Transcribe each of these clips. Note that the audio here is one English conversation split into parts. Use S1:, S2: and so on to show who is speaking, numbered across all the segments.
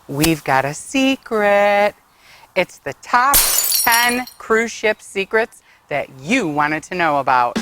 S1: we've got a secret. It's the top 10 cruise ship secrets that you wanted to know about.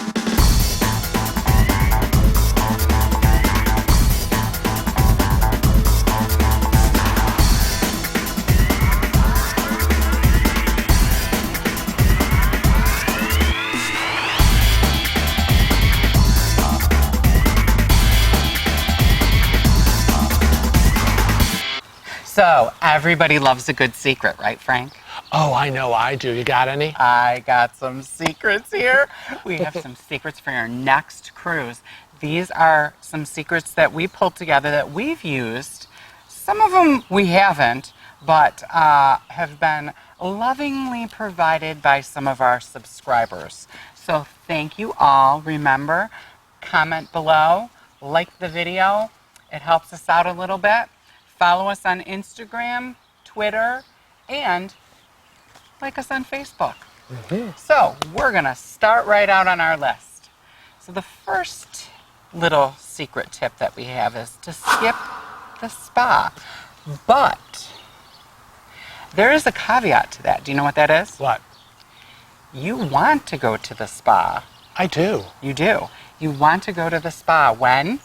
S1: So, everybody loves a good secret, right, Frank?
S2: Oh, I know I do. You got any?
S1: I got some secrets here. We have some secrets for your next cruise. These are some secrets that we pulled together that we've used. Some of them we haven't, but have been lovingly provided by some of our subscribers. So thank you all. Remember, comment below, like the video. It helps us out a little bit. Follow us on Instagram, Twitter, and like us on Facebook. So we're going to start right out on our list. So the first little secret tip that we have is to skip the spa. But there is a caveat to that. Do you know what that is?
S2: What?
S1: You want to go to the spa.
S2: I do.
S1: You do. You want to go to the spa when?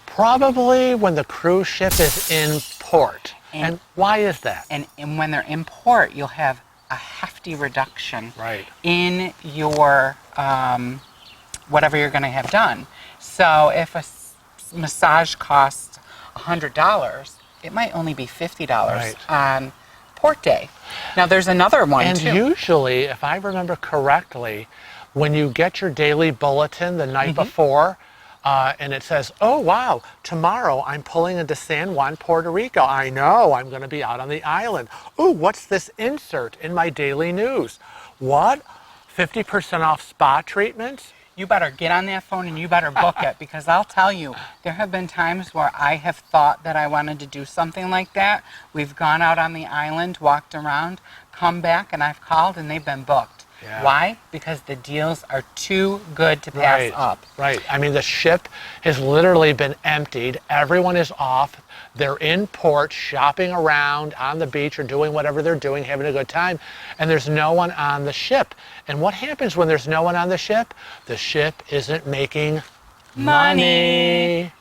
S2: Probably when the cruise ship is in port. And why is that?
S1: And when they're in port, you'll have a hefty reduction
S2: Right.
S1: in your whatever you're going to have done. So if a massage costs $100, it might only be $50
S2: Right.
S1: on port day. Now there's another one
S2: And
S1: too.
S2: usually, if I remember correctly, when you get your daily bulletin the night before, and it says, oh, wow, tomorrow I'm pulling into San Juan, Puerto Rico. I know I'm going to be out on the island. Ooh, what's this insert in my daily news? What? 50% off spa treatments?
S1: You better get on that phone and you better book it, because I'll tell you, there have been times where I have thought that I wanted to do something like that. We've gone out on the island, walked around, come back, and I've called and they've been booked.
S2: Yeah.
S1: Why? Because the deals are too good to pass up.
S2: Right. I mean, the ship has literally been emptied. Everyone is off. They're in port, shopping around on the beach or doing whatever they're doing, having a good time. And there's no one on the ship. And what happens when there's no one on the ship? The ship isn't making money.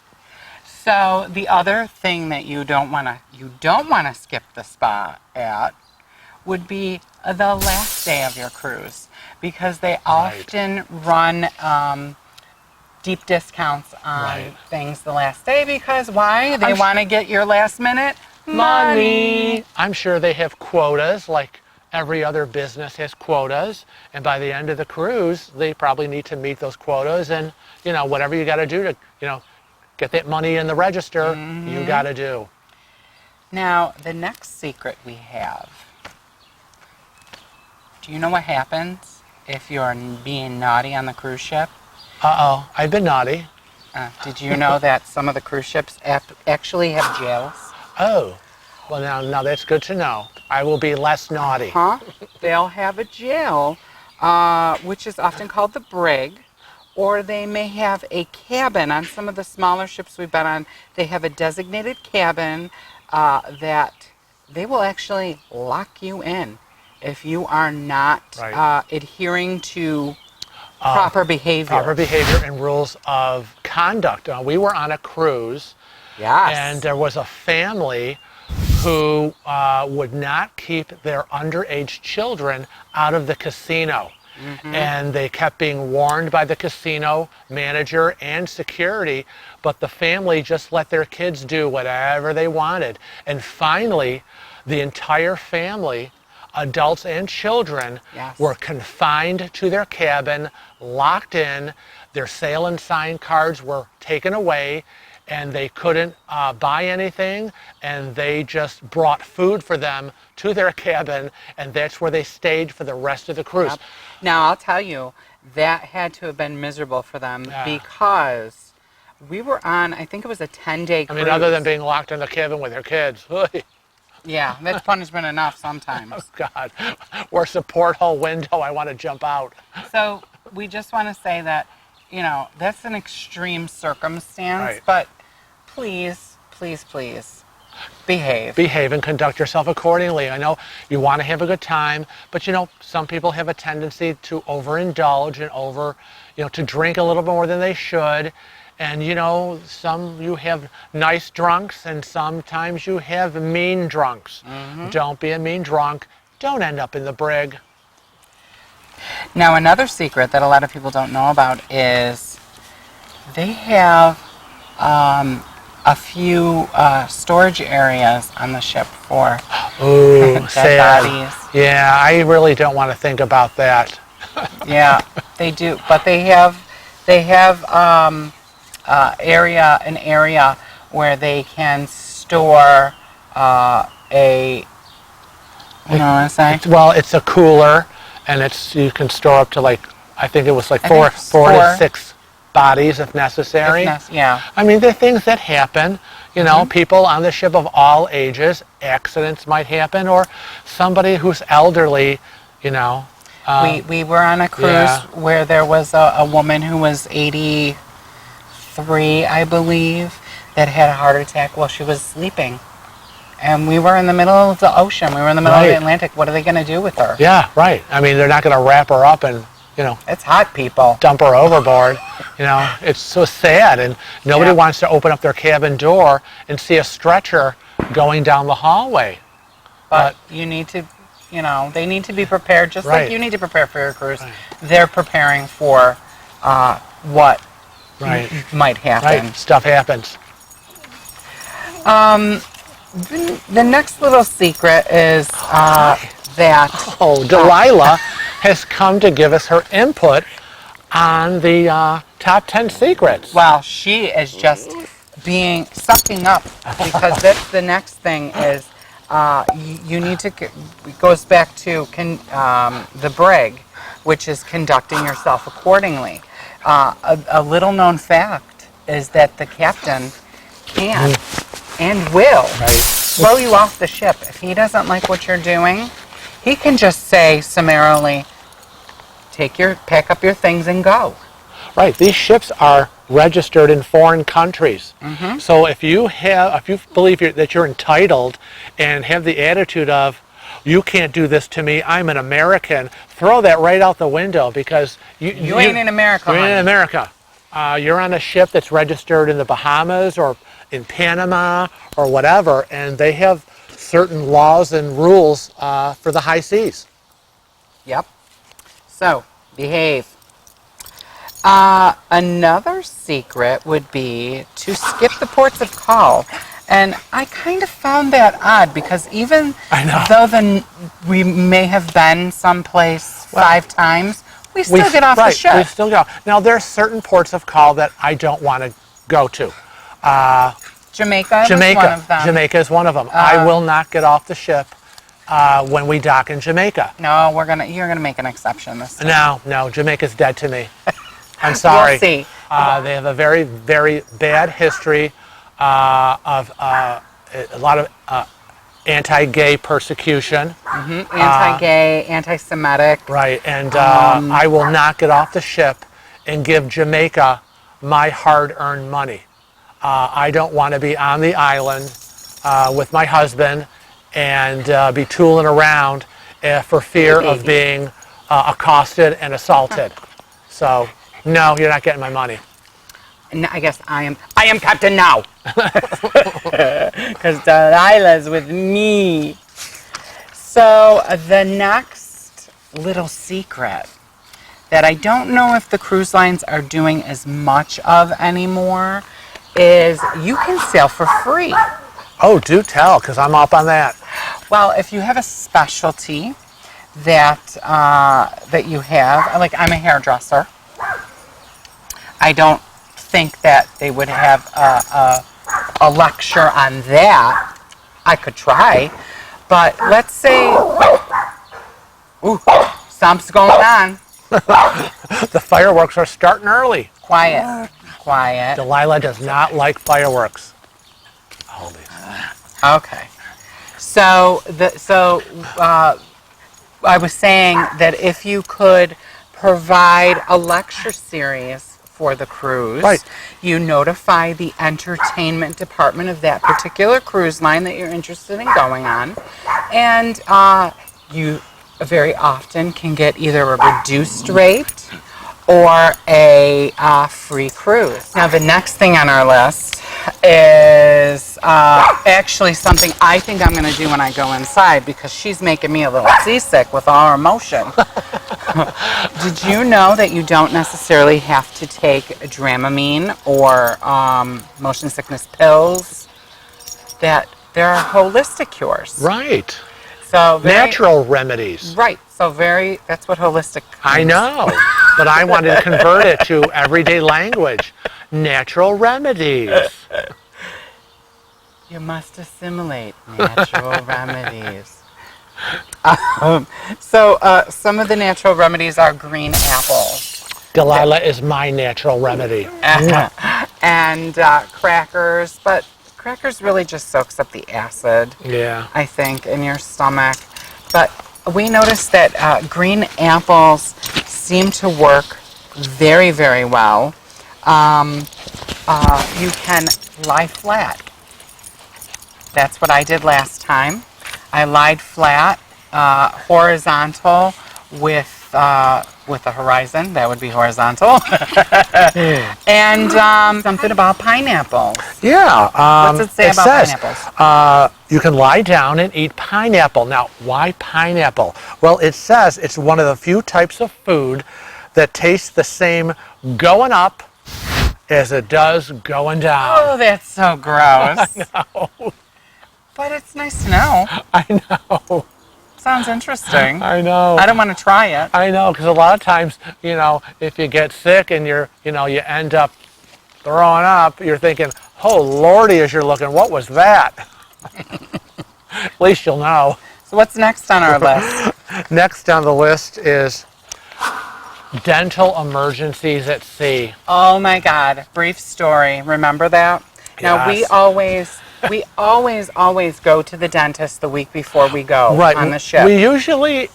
S1: So the other thing that you don't want to skip the spa at would be the last day of your cruise, because they often run deep discounts on things the last day. Because why? They want to get your last minute money.
S2: I'm sure they have quotas, like every other business has quotas, and by the end of the cruise they probably need to meet those quotas, and whatever you got to do to get that money in the register, you got to do.
S1: Now the next secret we have. Do you know what happens if you're being naughty on the cruise ship?
S2: Uh-oh, I've been naughty.
S1: Did you know that some of the cruise ships actually have jails?
S2: Oh, well now that's good to know. I will be less naughty.
S1: They'll have a jail, which is often called the brig, or they may have a cabin. On some of the smaller ships we've been on, they have a designated cabin that they will actually lock you in if you are not adhering to proper behavior.
S2: Proper behavior and rules of conduct. We were on a cruise, and there was a family who would not keep their underage children out of the casino. And they kept being warned by the casino manager and security, but the family just let their kids do whatever they wanted. And finally, the entire family, adults and children, were confined to their cabin, locked in. Their sail and sign cards were taken away, and they couldn't buy anything, and they just brought food for them to their cabin, and that's where they stayed for the rest of the cruise.
S1: Now, I'll tell you, that had to have been miserable for them, because we were on, I think it was a 10-day cruise.
S2: I mean, other than being locked in the cabin with their kids.
S1: Yeah, that's punishment enough sometimes.
S2: Oh, God. Where's the porthole window? I want to jump out.
S1: So we just want to say that, that's an extreme circumstance, but please, please, please,
S2: behave and conduct yourself accordingly. I know you want to have a good time, but you know, some people have a tendency to overindulge and to drink a little bit more than they should. And you know, you have nice drunks and sometimes you have mean drunks. Don't be a mean drunk. Don't end up in the brig.
S1: Now, another secret that a lot of people don't know about is they have a few storage areas on the ship for dead bodies.
S2: Yeah, I really don't want to think about that.
S1: Yeah, they do, but they have an area where they can store
S2: it's a cooler, and you can store up to I think it was four to six bodies if necessary.
S1: Yeah.
S2: I mean, there are things that happen. You know, people on the ship of all ages, accidents might happen, or somebody who's elderly, you know.
S1: We were on a cruise where there was a woman who was 83, I believe, that had a heart attack while she was sleeping. And we were in the middle of the ocean. We were in the middle of the Atlantic. What are they going to do with her?
S2: Yeah, right. I mean, they're not going to wrap her up and,
S1: it's hot, people.
S2: Dump her overboard. You know, it's so sad. And nobody wants to open up their cabin door and see a stretcher going down the hallway.
S1: But you need to, they need to be prepared just like you need to prepare for your cruise. Right. They're preparing for what might happen.
S2: Right. Stuff happens.
S1: The next little secret is that...
S2: Delilah has come to give us her input on the top 10 secrets.
S1: Well, she is just sucking up, because that's the next thing is you need to... It goes back to the brig, which is conducting yourself accordingly. A little known fact is that the captain can and will throw you off the ship. If he doesn't like what you're doing, he can just say summarily, pack up your things and go.
S2: Right. These ships are registered in foreign countries. So if you believe that you're entitled and have the attitude of, you can't do this to me, I'm an American, throw that right out the window, because you
S1: ain't in America.
S2: You're in America. You're on a ship that's registered in the Bahamas or in Panama or whatever, and they have certain laws and rules for the high seas.
S1: Yep. So, behave. Another secret would be to skip the ports of call. And I kind of found that odd, because even though we may have been someplace 5 times, we still get off the ship.
S2: We still go. Now, there are certain ports of call that I don't want to go to.
S1: Jamaica is one of them.
S2: Jamaica is one of them. I will not get off the ship when we dock in Jamaica.
S1: No, you're gonna make an exception this time.
S2: No, Jamaica's dead to me. I'm sorry.
S1: We'll see.
S2: They have a very, very bad history of a lot of anti-gay persecution.
S1: Anti-gay, anti-Semitic.
S2: Right, and I will not get off the ship and give Jamaica my hard-earned money. I don't want to be on the island with my husband and be tooling around for fear of being accosted and assaulted. So, no, you're not getting my money.
S1: I guess I am captain now. Because Delilah's with me. So the next little secret that I don't know if the cruise lines are doing as much of anymore is you can sail for free.
S2: Oh, do tell, because I'm up on that.
S1: Well, if you have a specialty that you have, like I'm a hairdresser, I don't think that they would have a lecture on that. I could try, but let's say, something's going on.
S2: The fireworks are starting early.
S1: Quiet.
S2: Delilah does not like fireworks. Hold it.
S1: Okay. So I was saying that if you could provide a lecture series for the cruise.
S2: Right.
S1: You notify the entertainment department of that particular cruise line that you're interested in going on. And you very often can get either a reduced rate or a free cruise. Now the next thing on our list is actually something I think I'm going to do when I go inside, because she's making me a little seasick with all her motion. Did you know that you don't necessarily have to take Dramamine or motion sickness pills? That there are holistic cures.
S2: Right.
S1: So
S2: Natural remedies.
S1: Right. So that's what holistic means.
S2: I know, but I wanted to convert it to everyday language. Natural remedies.
S1: You must assimilate natural remedies. Some of the natural remedies are green apples.
S2: Delilah is my natural remedy.
S1: And crackers, but crackers really just soaks up the acid,
S2: Yeah.
S1: I think, in your stomach. But we noticed that green apples seem to work very, very well. You can lie flat. That's what I did last time. I lied flat, horizontal with a horizon. That would be horizontal. And something about pineapples.
S2: Yeah.
S1: What's it say about pineapples?
S2: You can lie down and eat pineapple. Now, why pineapple? Well, it says it's one of the few types of food that tastes the same going up as it does going down.
S1: Oh, that's so gross.
S2: I know.
S1: But it's nice to know.
S2: I know.
S1: Sounds interesting.
S2: I know.
S1: I don't want to try it.
S2: I know, because a lot of times, if you get sick and you end up throwing up, you're thinking, oh, Lordy, as you're looking, what was that? At least you'll know.
S1: So what's next on our list?
S2: Next on the list is dental emergencies at sea.
S1: Oh my God, brief story. Remember that? Now we always go to the dentist the week before we go on the ship.
S2: We usually,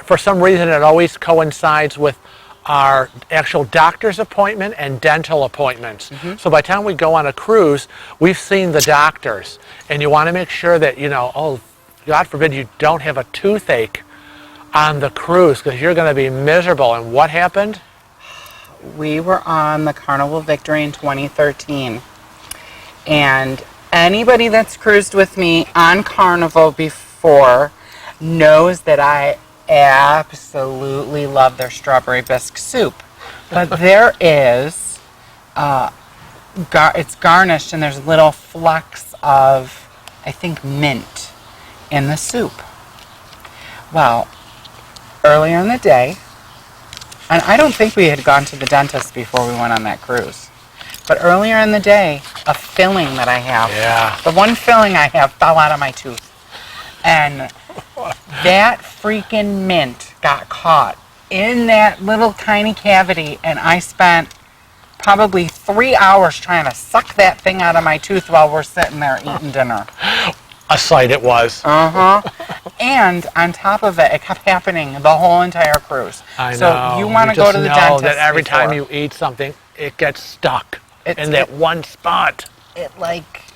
S2: for some reason, it always coincides with our actual doctor's appointment and dental appointments.
S1: Mm-hmm.
S2: So by the time we go on a cruise, we've seen the doctors. And you want to make sure that, oh, God forbid you don't have a toothache on the cruise, because you're going to be miserable. And what happened?
S1: We were on the Carnival Victory in 2013. And anybody that's cruised with me on Carnival before knows that I absolutely love their strawberry bisque soup. But there is, it's garnished and there's little flecks of, I think, mint in the soup. Well, earlier in the day, and I don't think we had gone to the dentist before we went on that cruise. But earlier in the day, a filling that I have, the one filling I have fell out of my tooth. And that freaking mint got caught in that little tiny cavity, and I spent probably 3 hours trying to suck that thing out of my tooth while we're sitting there eating dinner.
S2: A sight it was.
S1: And on top of it, it kept happening the whole entire cruise.
S2: I know.
S1: So you want to go to the dentist
S2: that every
S1: before.
S2: time you eat something, it gets stuck in that one spot.
S1: It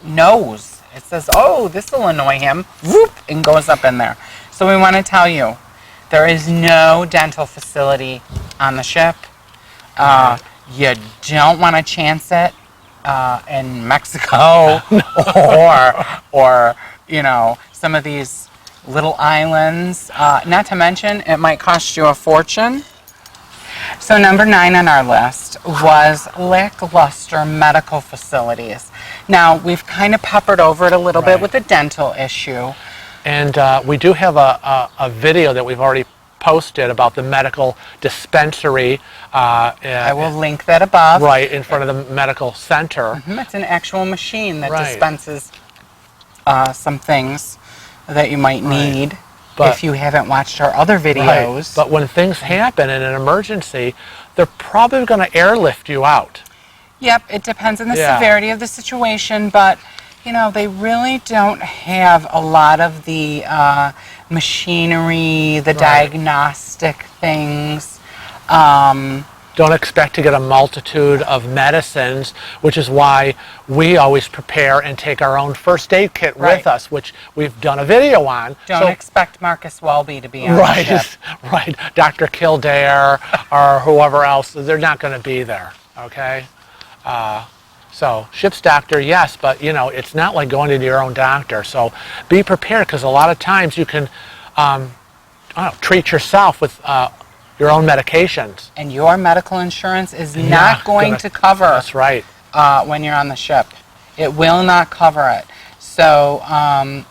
S1: knows. It says, oh, this will annoy him, whoop, and goes up in there. So we want to tell you, there is no dental facility on the ship. You don't want to chance it in Mexico or some of these little islands. Not to mention, it might cost you a fortune. So number 9 on our list was lackluster medical facilities. Now, we've kind of peppered over it a little bit with the dental issue.
S2: And we do have a video that we've already posted about the medical dispensary.
S1: I will link that above.
S2: Right, in front of the medical center.
S1: It's an actual machine that dispenses some things that you might need. But if you haven't watched our other videos.
S2: Right. But when things happen in an emergency, they're probably going to airlift you out.
S1: Yep, it depends on the severity of the situation, but they really don't have a lot of the machinery, the diagnostic things.
S2: Don't expect to get a multitude of medicines, which is why we always prepare and take our own first aid kit with us, which we've done a video on.
S1: Don't expect Marcus Welby to be on the ship.
S2: Right. Dr. Kildare or whoever else, they're not going to be there, okay? So ship's doctor, yes, but you know, it's not like going to your own doctor. So be prepared, because a lot of times you can treat yourself with your own medications.
S1: And your medical insurance is not going to cover.
S2: That's right.
S1: When you're on the ship, it will not cover it. So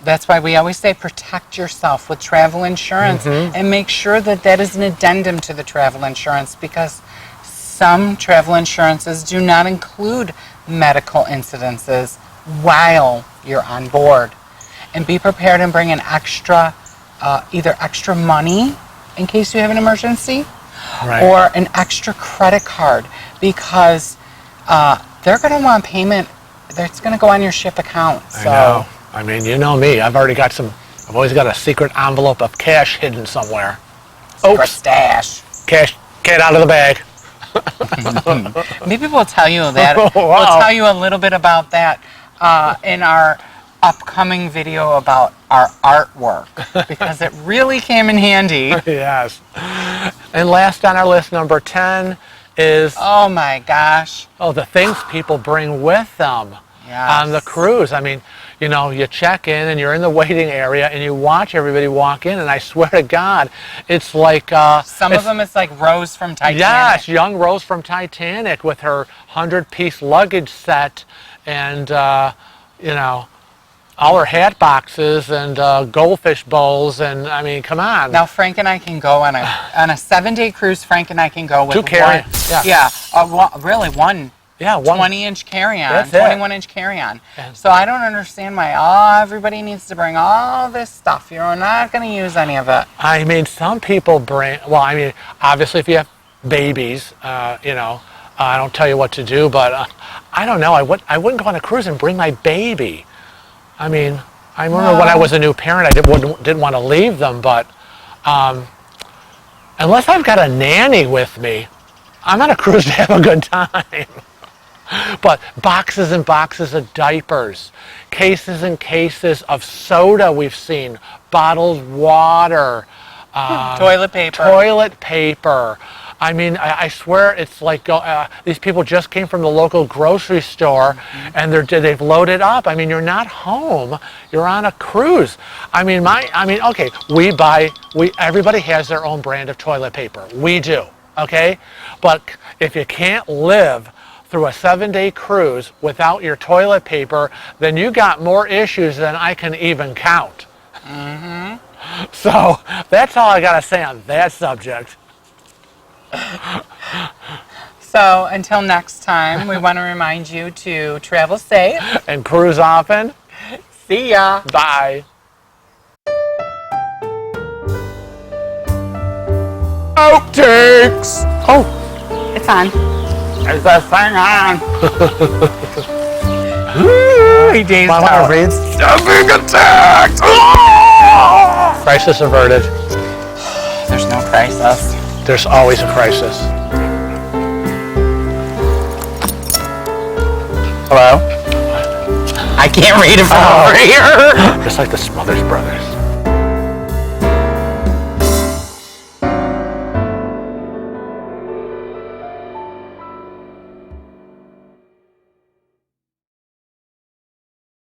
S1: that's why we always say protect yourself with travel insurance, and make sure that that is an addendum to the travel insurance, because some travel insurances do not include medical incidences while you're on board. And be prepared and bring an extra, either extra money in case you have an emergency, or an extra credit card, because they're going to want payment that's going to go on your ship account. So.
S2: I know. I mean, you know me. I've already got I've always got a secret envelope of cash hidden somewhere.
S1: Secret stash.
S2: Cash, get out of the bag.
S1: Maybe we'll tell you that. We'll tell you a little bit about that in our upcoming video about our artwork, because it really came in handy.
S2: Yes. And last on our list, number 10 is...
S1: Oh my gosh.
S2: Oh, the things people bring with them on the cruise. I mean, you know, you check in and you're in the waiting area and you watch everybody walk in, and I swear to God, it's like...
S1: Some of them, it's like Rose from Titanic.
S2: Yes, young Rose from Titanic with her 100-piece luggage set and, you know, all her hat boxes and goldfish bowls, and I mean, come on.
S1: Now Frank and I can go on a 7-day cruise. Frank and I can go with
S2: 2 carry-on.
S1: Really one.
S2: Yeah,
S1: 20-inch carry-on,
S2: That's
S1: 21-inch carry-on. So I don't understand why everybody needs to bring all this stuff. You're not going to use any of it.
S2: I mean, some people bring. Well, I mean, obviously, if you have babies, you know, I don't tell you what to do, but I don't know. I wouldn't go on a cruise and bring my baby. I mean, I remember when I was a new parent, I didn't want to leave them, but unless I've got a nanny with me, I'm on a cruise to have a good time. But boxes and boxes of diapers, cases and cases of soda we've seen, bottled water,
S1: toilet
S2: paper. I mean, I swear it's like these people just came from the local grocery store, and they've loaded up. I mean, you're not home; you're on a cruise. I mean, okay, everybody has their own brand of toilet paper. We do, okay, but if you can't live through a 7-day cruise without your toilet paper, then you got more issues than I can even count. So that's all I gotta say on that subject.
S1: So until next time, we want to remind you to travel safe
S2: and cruise often.
S1: See ya.
S2: Bye. Outtakes.
S1: Oh, it's on. Is that thing on? I want to read.
S2: I'm being attacked. Crisis averted.
S1: There's no crisis.
S2: There's always a crisis.
S1: Hello? I can't read it from over here.
S2: Just like the Smothers Brothers.